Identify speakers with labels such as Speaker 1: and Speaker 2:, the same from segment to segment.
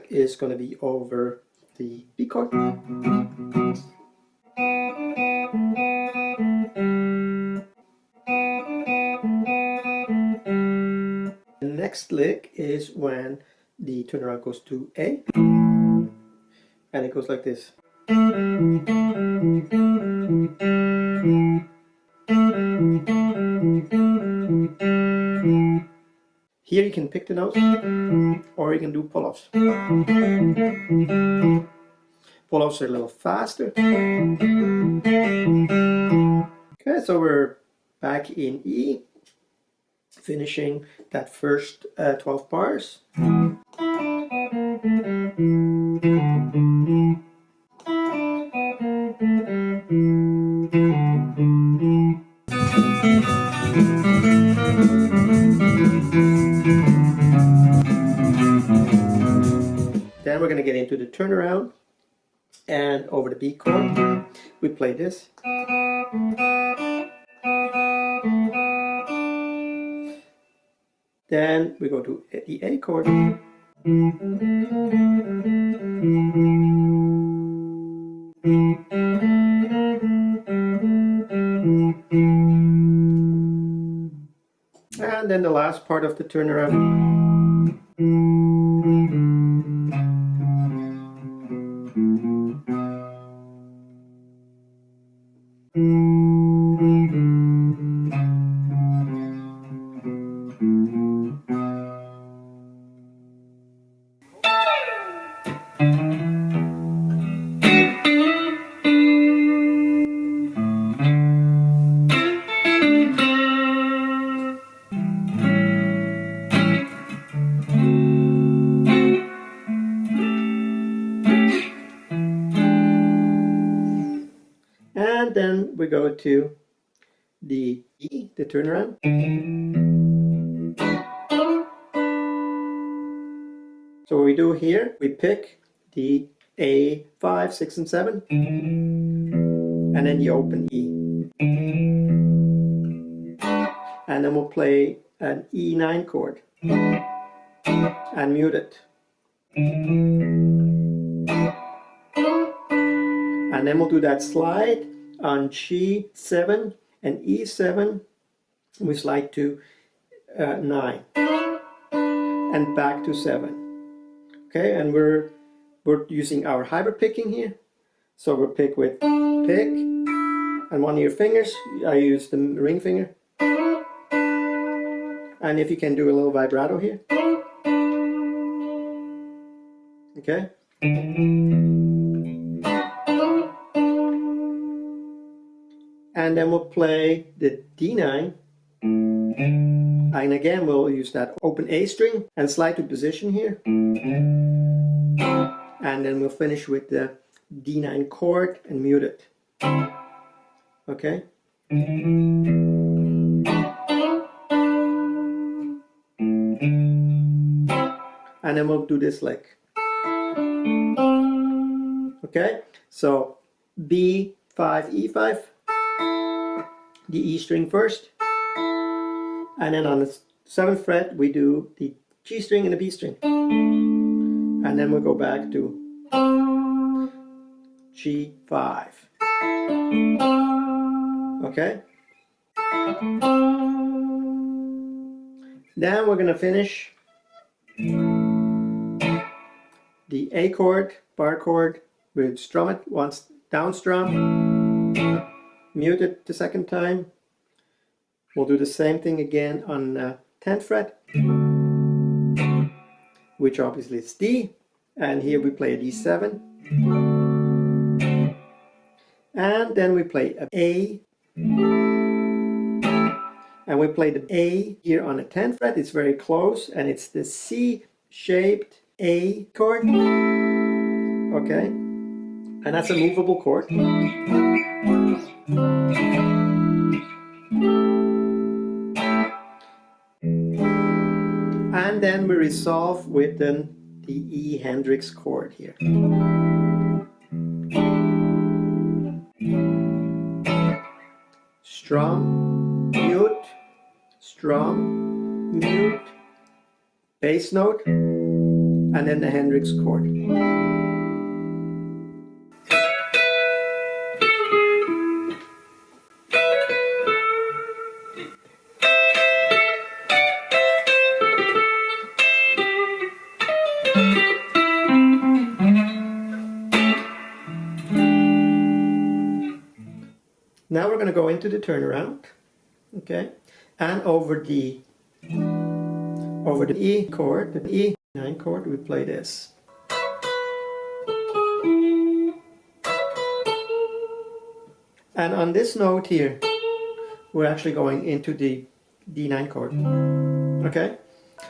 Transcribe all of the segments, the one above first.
Speaker 1: lick is going to be over the B chord. The next lick is when the turnaround goes to A, and it goes like this. Here you can pick the notes, or you can do pull-offs. Pull-offs are a little faster. Okay, so we're back in E, finishing that first 12 bars. Then we're going to get into the turnaround, and over the B chord we play this. Then we go to the A chord. And then the last part of the turnaround. And then we go to the E, the turnaround. So what we do here, we pick the A5, 6, and 7, and then you open E. And then we'll play an E9 chord and mute it. And then we'll do that slide on G7 and E7. We slide to 9 and back to 7. Okay, and we're using our hybrid picking here. So we'll pick with pick and one of your fingers. I use the ring finger. And if you can do a little vibrato here. Okay. And then we'll play the D9, and again we'll use that open A string and slide to position here, and then we'll finish with the D9 chord and mute it. Okay. And then we'll do this lick. Okay, so B5, E5. The E string first, and then on the 7th fret we do the G string and the B string, and then we'll go back to G5. Okay, then we're going to finish the A chord, bar chord, we'll strum it once, down strum, mute it the second time. We'll do the same thing again on 10th fret, which obviously is D, and here we play a D7, and then we play a A, and we play the A here on the 10th fret. It's very close, and it's the C-shaped A chord. Okay, and that's a movable chord. And then we resolve with the E Hendrix chord here. Strum, mute, bass note, and then the Hendrix chord. Now we're going to go into the turnaround, okay, and over the E chord, the E9 chord, we play this. And on this note here, we're actually going into the D9 chord, okay?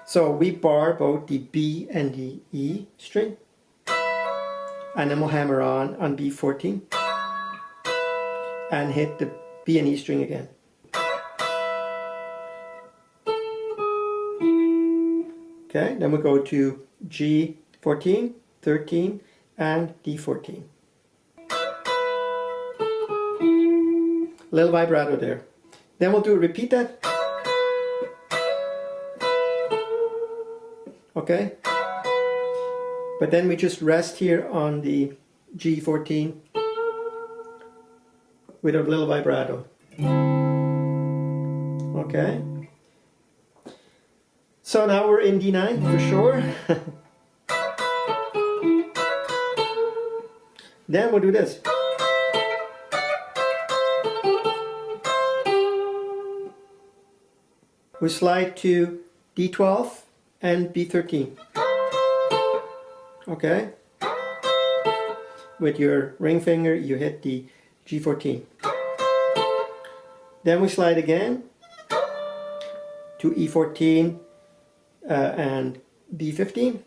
Speaker 1: So we bar both the B and the E string, and then we'll hammer on B14 and hit the B and E string again. Okay, then we go to G14, 13, and D14. Little vibrato there. Then we'll repeat that. Okay? But then we just rest here on the G14 with a little vibrato. Okay? So now we're in D9 for sure. Then we'll do this. We slide to D12 and B13. Okay? With your ring finger, you hit the G14. Then we slide again to E14 and B15.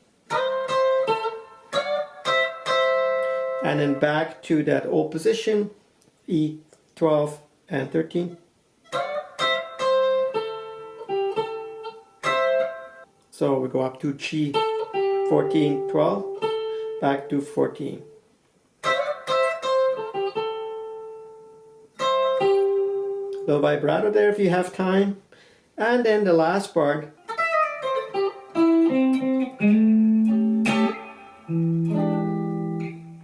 Speaker 1: And then back to that old position, E12 and 13. So we go up to G14, 12, back to 14. Little vibrato there if you have time. And then the last part.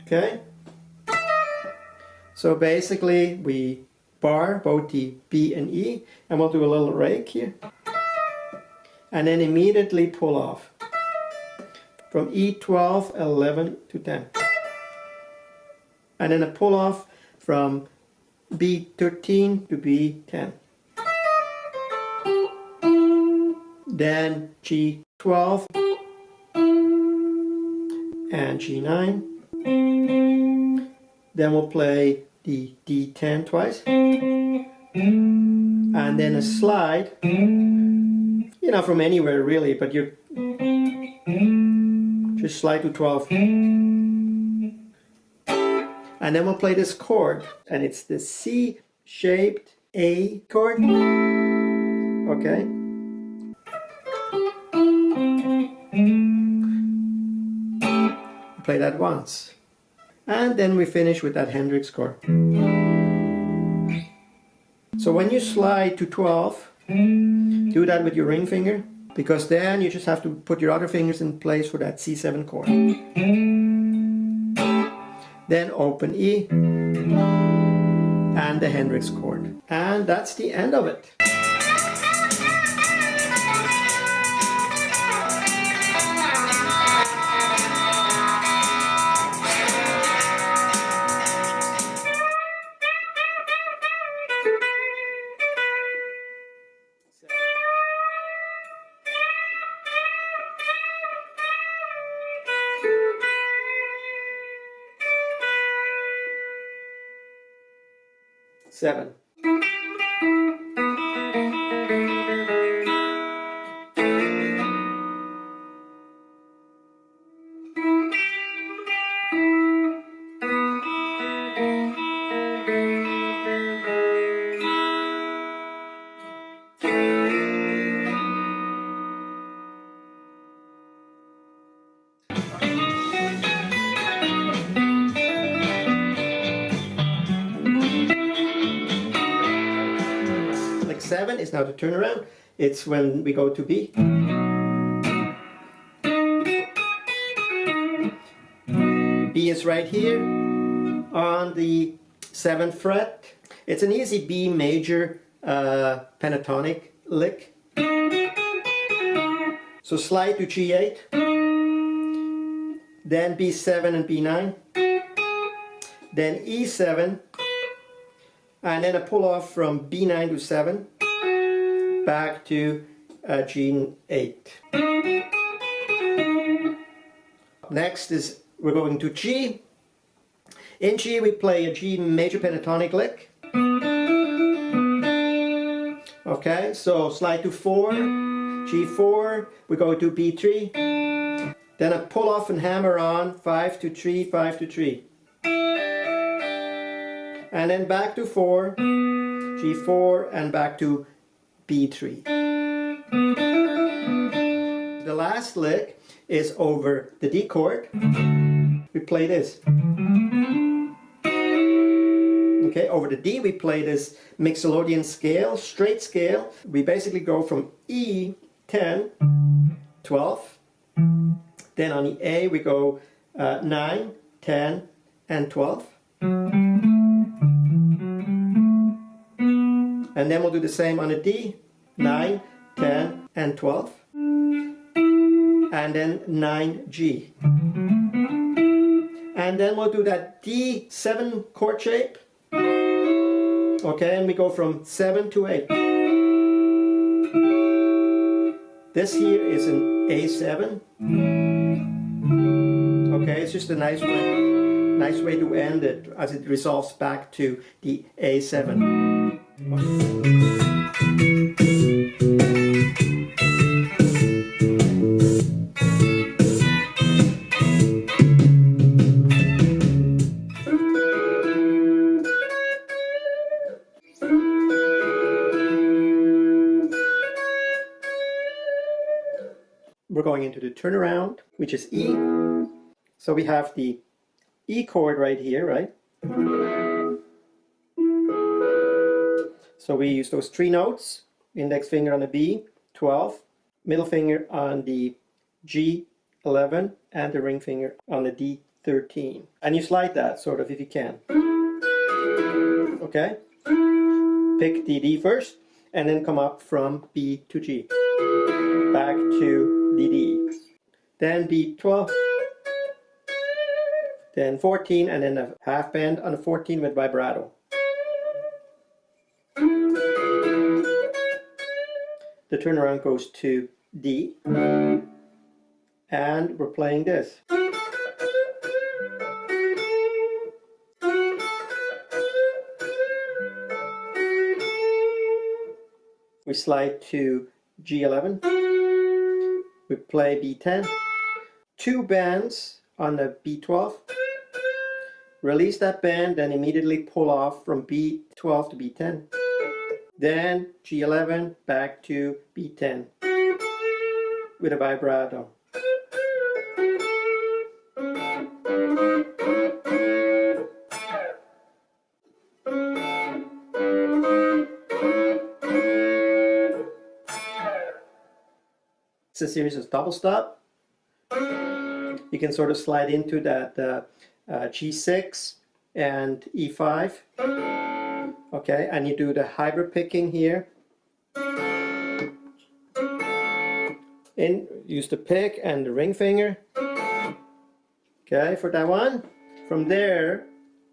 Speaker 1: Okay? So basically we bar both the B and E, and we'll do a little rake here. And then immediately pull off from E12, 11 to 10. And then a pull off from B13 to B10. Then G12 and G9. Then we'll play the D10 twice. And then a slide. You know, from anywhere really, but you just slide to 12. And then we'll play this chord, and it's the C-shaped A chord. Okay. Play that once. And then we finish with that Hendrix chord. So when you slide to 12, do that with your ring finger, because then you just have to put your other fingers in place for that C7 chord. Then open E and the Hendrix chord. And that's the end of it. Seven. Seven is now the turnaround. It's when we go to B. is right here on the 7th fret. It's an easy B major pentatonic lick. So slide to G8, then B7 and B9, then E7, and then a pull off from B9 to 7, back to G8. Next is we're going to G. In G we play a G major pentatonic lick. Okay, so slide to 4, G4, we go to B3, then a pull off and hammer on, 5 to 3, 5 to 3. And then back to 4, G4, and back to B3. The last lick is over the D chord. We play this. Okay, over the D we play this Mixolydian scale, straight scale. We basically go from E, 10, 12. Then on the A we go 9, 10, and 12. And then we'll do the same on the D, 9, 10, and 12. And then 9G. And then we'll do that D7 chord shape. Okay, and we go from 7 to 8. This here is an A7. Okay, it's just a nice way to end it as it resolves back to the A7. We're going into the turnaround, which is E. So we have the E chord right here, right? So we use those 3 notes, index finger on the B, 12, middle finger on the G11, and the ring finger on the D13. And you slide that, sort of, if you can. Okay? Pick the D first, and then come up from B to G. Back to the D. Then B12. Then 14, and then a half bend on the 14 with vibrato. The turnaround goes to D, and we're playing this. We slide to G11, we play B10, 2 bends on the B12, release that bend, then immediately pull off from B12 to B10. Then G11 back to B10 with a vibrato. It's a series of double stop. You can sort of slide into that G6 and E5. Okay, and you do the hybrid picking here. Use the pick and the ring finger. Okay, for that one. From there,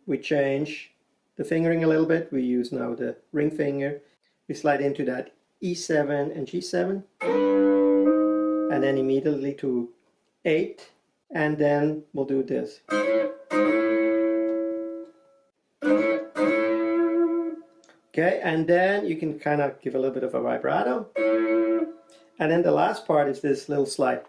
Speaker 1: we change the fingering a little bit. We use now the ring finger. We slide into that E7 and G7. And then immediately to 8. And then we'll do this. Okay, and then you can kind of give a little bit of a vibrato. And then the last part is this little slide.